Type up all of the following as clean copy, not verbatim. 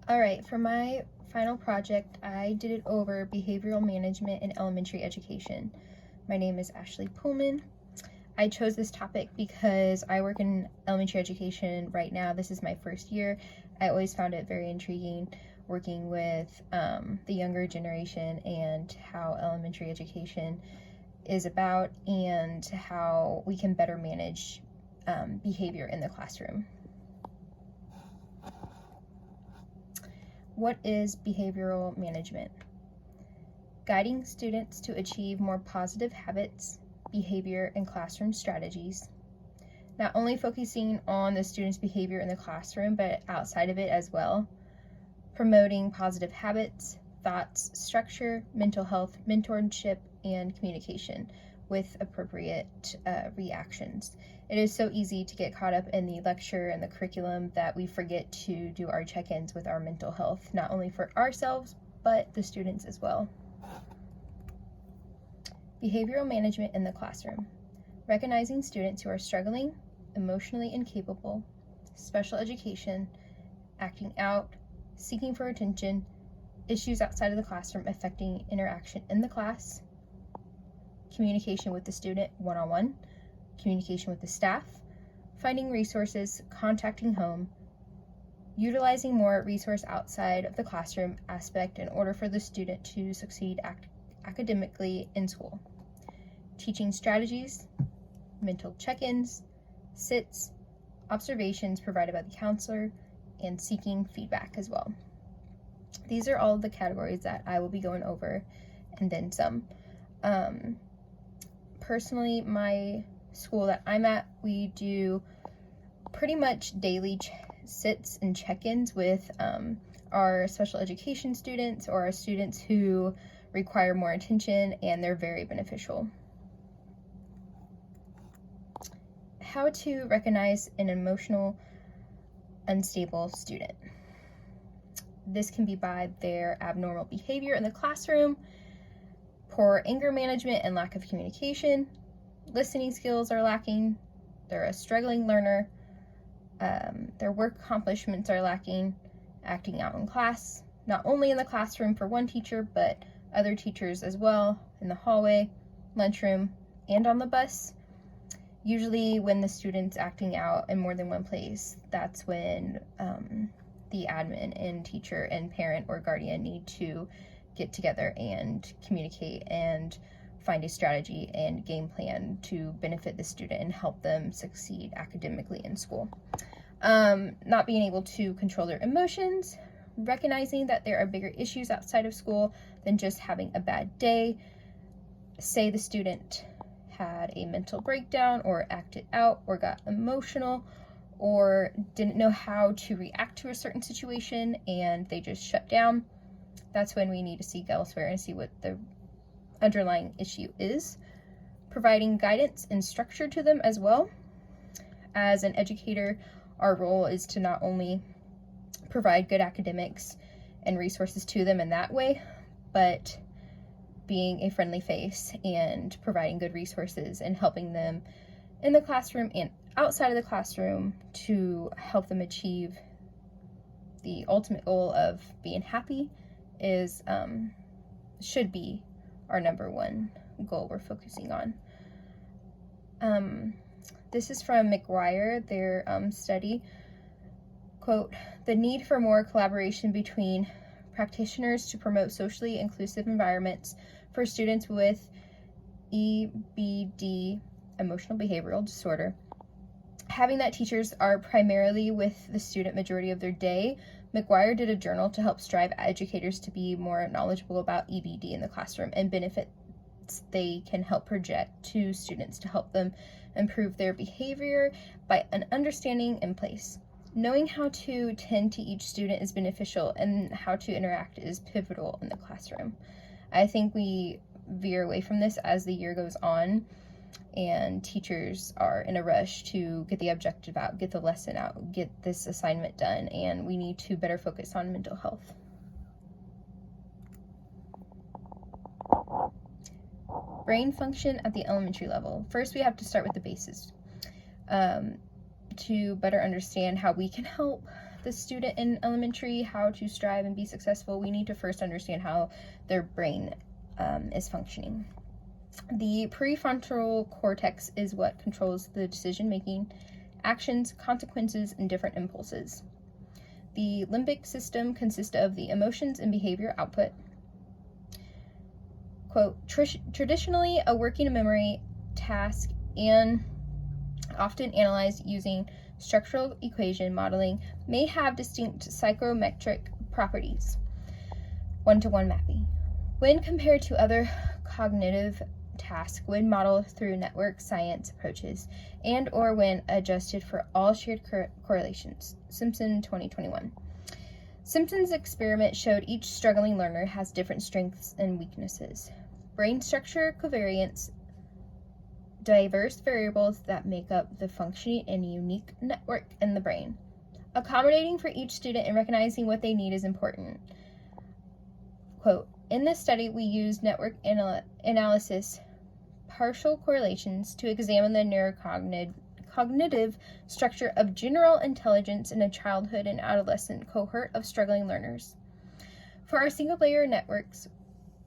All right, for my final project, I did it over behavioral management in elementary education. My name is Ashley Pullman. I chose this topic because I work in elementary education right now. This is my first year. I always found it very intriguing working with the younger generation and how elementary education is about and how we can better manage behavior in the classroom. What is behavioral management? Guiding students to achieve more positive habits, behavior, and classroom strategies. Not only focusing on the student's behavior in the classroom, but outside of it as well. Promoting positive habits, thoughts, structure, mental health, mentorship, and communication with appropriate reactions. It is so easy to get caught up in the lecture and the curriculum that we forget to do our check-ins with our mental health, not only for ourselves, but the students as well. Behavioral management in the classroom. Recognizing students who are struggling, emotionally incapable, special education, acting out, seeking for attention, issues outside of the classroom affecting interaction in the class, communication with the student one-on-one, communication with the staff, finding resources, contacting home, utilizing more resource outside of the classroom aspect in order for the student to succeed academically in school, teaching strategies, mental check-ins, sits, observations provided by the counselor, and seeking feedback as well. These are all of the categories that I will be going over, and then some. Personally, my school that I'm at, we do pretty much daily sits and check-ins with our special education students or our students who require more attention, and they're very beneficial. How to recognize an emotional unstable student. This can be by their abnormal behavior in the classroom, poor anger management and lack of communication, listening skills are lacking, they're a struggling learner, their work accomplishments are lacking, acting out in class, not only in the classroom for one teacher, but other teachers as well, in the hallway, lunchroom, and on the bus. Usually when the student's acting out in more than one place, that's when the admin and teacher and parent or guardian need to get together and communicate and find a strategy and game plan to benefit the student and help them succeed academically in school. Not being able to control their emotions, recognizing that there are bigger issues outside of school than just having a bad day. Say the student had a mental breakdown or acted out or got emotional or didn't know how to react to a certain situation and they just shut down. That's when we need to seek elsewhere and see what the underlying issue is. Providing guidance and structure to them as well. As an educator, our role is to not only provide good academics and resources to them in that way, but being a friendly face and providing good resources and helping them in the classroom and outside of the classroom to help them achieve the ultimate goal of being happy is should be our number one goal we're focusing on. This is from McGuire, their study. Quote, "The need for more collaboration between practitioners to promote socially inclusive environments for students with EBD, emotional behavioral disorder. Having that teachers are primarily with the student majority of their day, McGuire did a journal to help strive educators to be more knowledgeable about EBD in the classroom and benefits they can help project to students to help them improve their behavior by an understanding in place. Knowing how to tend to each student is beneficial, and how to interact is pivotal in the classroom." I think we veer away from this as the year goes on, and teachers are in a rush to get the objective out, get the lesson out, get this assignment done, and we need to better focus on mental health. Brain function at the elementary level. First, we have to start with the basis. To better understand how we can help the student in elementary how to strive and be successful, we need to first understand how their brain is functioning. The prefrontal cortex is what controls the decision-making, actions, consequences, and different impulses. The limbic system consists of the emotions and behavior output. Quote, traditionally, a working memory task and often analyzed using structural equation modeling may have distinct psychometric properties, one-to-one mapping. When compared to other cognitive tasks when modeled through network science approaches and or when adjusted for all shared correlations. Simpson, 2021. Simpson's experiment showed each struggling learner has different strengths and weaknesses. Brain structure covariance, diverse variables that make up the functioning and unique network in the brain. Accommodating for each student and recognizing what they need is important. Quote, in this study, we used network analysis partial correlations to examine the neurocognitive structure of general intelligence in a childhood and adolescent cohort of struggling learners. For our single-layer networks,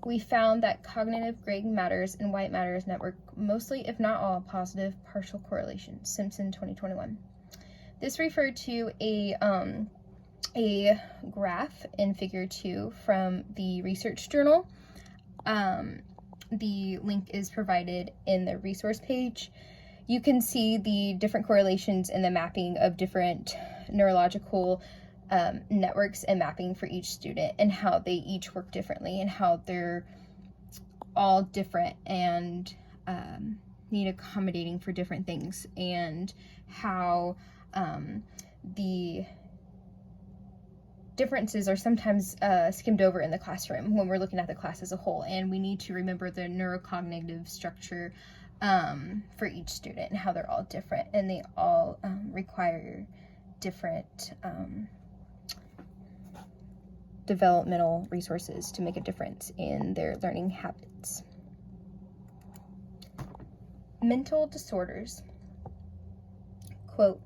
we found that cognitive gray matters and white matters network mostly, if not all, positive partial correlations. Simpson, 2021. This referred to a graph in Figure 2 from the research journal. The link is provided in the resource page. You can see the different correlations in the mapping of different neurological networks and mapping for each student and how they each work differently and how they're all different and need accommodating for different things, and how the differences are sometimes skimmed over in the classroom when we're looking at the class as a whole, and we need to remember the neurocognitive structure for each student and how they're all different, and they all require different developmental resources to make a difference in their learning habits. Mental disorders. Quote,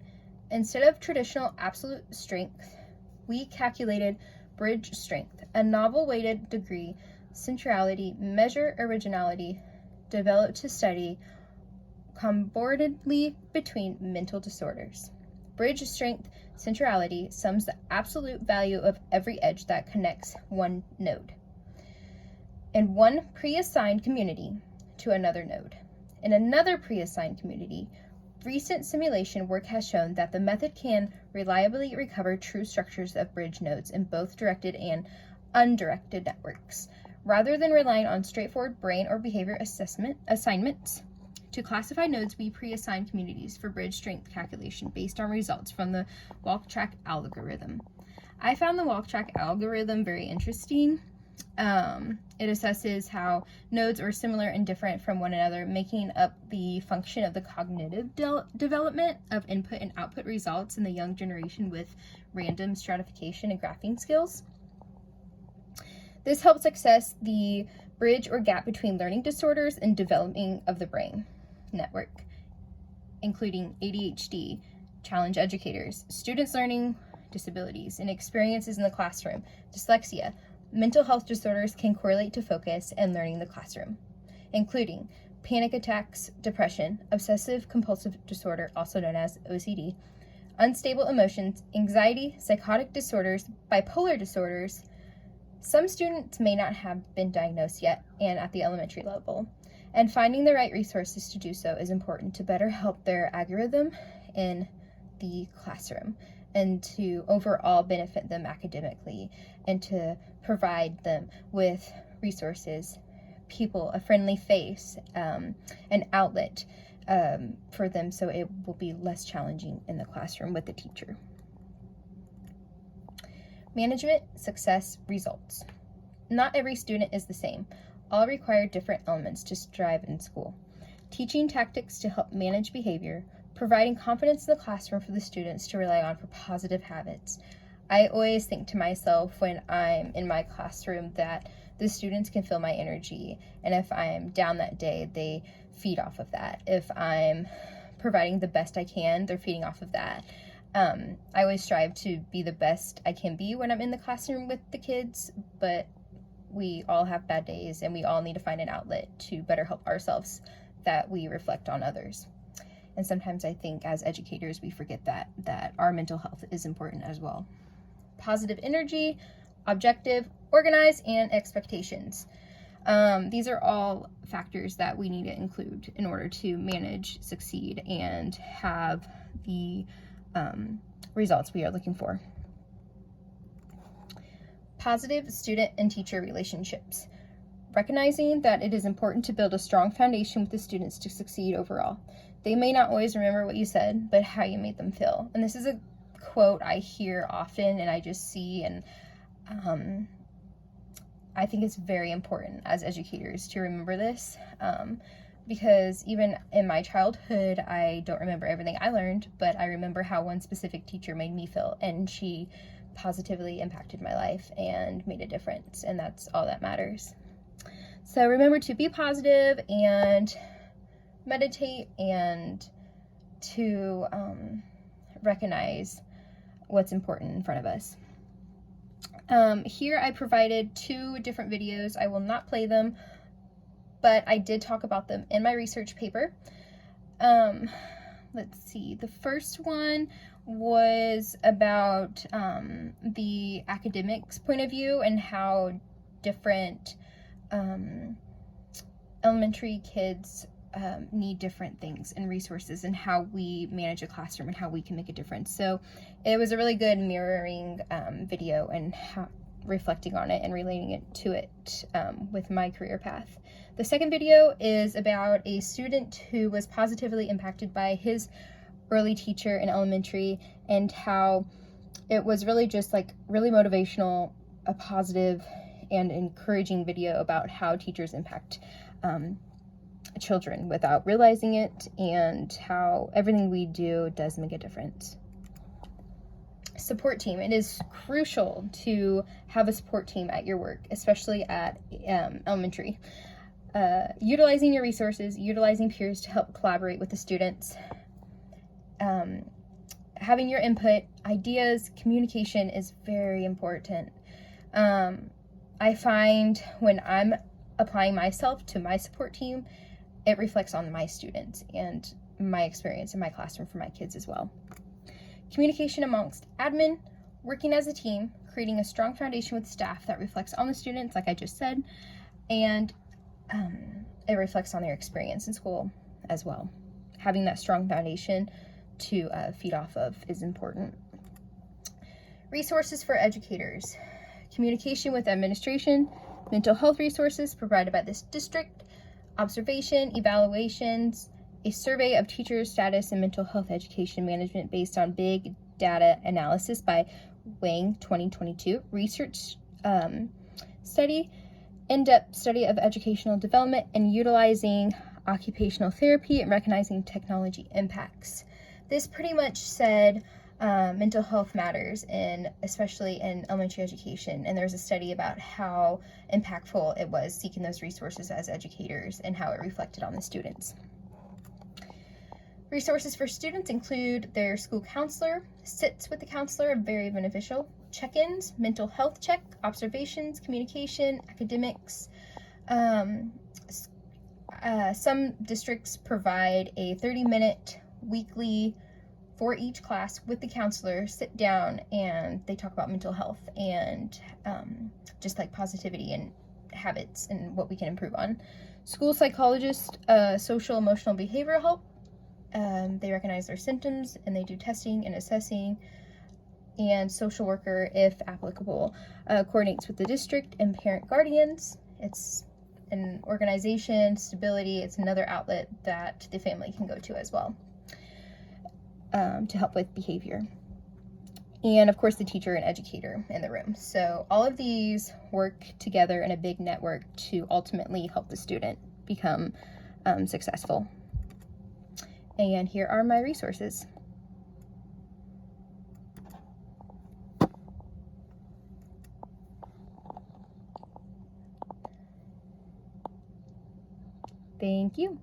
instead of traditional absolute strength, we calculated bridge strength, a novel weighted degree, centrality, measure originality, developed to study comorbidly between mental disorders. Bridge strength centrality sums the absolute value of every edge that connects one node in one pre-assigned community to another node. In another pre-assigned community, recent simulation work has shown that the method can reliably recover true structures of bridge nodes in both directed and undirected networks, rather than relying on straightforward brain or behavior assignments. To classify nodes, we pre-assign communities for bridge strength calculation based on results from the Walk-Track algorithm. I found the Walk-Track algorithm very interesting. It assesses how nodes are similar and different from one another, making up the function of the cognitive development of input and output results in the young generation with random stratification and graphing skills. This helps assess the bridge or gap between learning disorders and developing of the brain network, including ADHD, challenge educators, students' learning disabilities, and experiences in the classroom, dyslexia. Mental health disorders can correlate to focus and learning in the classroom, including panic attacks, depression, obsessive compulsive disorder, also known as OCD, unstable emotions, anxiety, psychotic disorders, bipolar disorders. Some students may not have been diagnosed yet and at the elementary level, and finding the right resources to do so is important to better help their algorithm in the classroom and to overall benefit them academically, and to provide them with resources, people, a friendly face, an outlet for them, so it will be less challenging in the classroom with the teacher. Management, success, results. Not every student is the same. All require different elements to strive in school. Teaching tactics to help manage behavior, providing confidence in the classroom for the students to rely on for positive habits. I always think to myself when I'm in my classroom that the students can feel my energy, and if I'm down that day, they feed off of that. If I'm providing the best I can, they're feeding off of that. I always strive to be the best I can be when I'm in the classroom with the kids, but we all have bad days and we all need to find an outlet to better help ourselves that we reflect on others. And sometimes I think as educators we forget that our mental health is important as well. Positive energy, objective, organized, and expectations. These are all factors that we need to include in order to manage, succeed, and have the results we are looking for. Positive student and teacher relationships. Recognizing that it is important to build a strong foundation with the students to succeed overall. They may not always remember what you said, but how you made them feel. And this is a quote I hear often and I just see, and I think it's very important as educators to remember this, because even in my childhood, I don't remember everything I learned, but I remember how one specific teacher made me feel, and she positively impacted my life and made a difference, and that's all that matters. So remember to be positive and meditate, and to recognize what's important in front of us. Here I provided 2 different videos. I will not play them, but I did talk about them in my research paper. Let's see, the first one was about the academics point of view and how different elementary kids need different things and resources, and how we manage a classroom and how we can make a difference. So it was a really good mirroring video, and reflecting on it and relating it to it with my career path. The second video is about a student who was positively impacted by his early teacher in elementary, and how it was really just like really motivational, a positive and encouraging video about how teachers impact children without realizing it, and how everything we do does make a difference. Support team. It is crucial to have a support team at your work, especially at elementary. Utilizing your resources, utilizing peers to help collaborate with the students, having your input, ideas, communication is very important. I find when I'm applying myself to my support team, it reflects on my students and my experience in my classroom for my kids as well. Communication amongst admin, working as a team, creating a strong foundation with staff that reflects on the students, like I just said, and it reflects on their experience in school as well. Having that strong foundation to feed off of is important. Resources for educators. Communication with administration, mental health resources provided by this district, observation, evaluations, a survey of teachers' status in mental health education management based on big data analysis by Wang 2022, research study, in-depth study of educational development, and utilizing occupational therapy and recognizing technology impacts. This pretty much said mental health matters, especially in elementary education, and there's a study about how impactful it was seeking those resources as educators and how it reflected on the students. Resources for students include their school counselor, sits with the counselor, very beneficial, check-ins, mental health check, observations, communication, academics. Some districts provide a 30-minute weekly for each class with the counselor, sit down, and they talk about mental health and just like positivity and habits and what we can improve on. School psychologist, social, emotional, behavioral help. They recognize their symptoms and they do testing and assessing. And social worker, if applicable, coordinates with the district and parent guardians. It's an organization, stability. It's another outlet that the family can go to as well to help with behavior. And of course the teacher and educator in the room. So all of these work together in a big network to ultimately help the student become successful. And here are my resources. Thank you.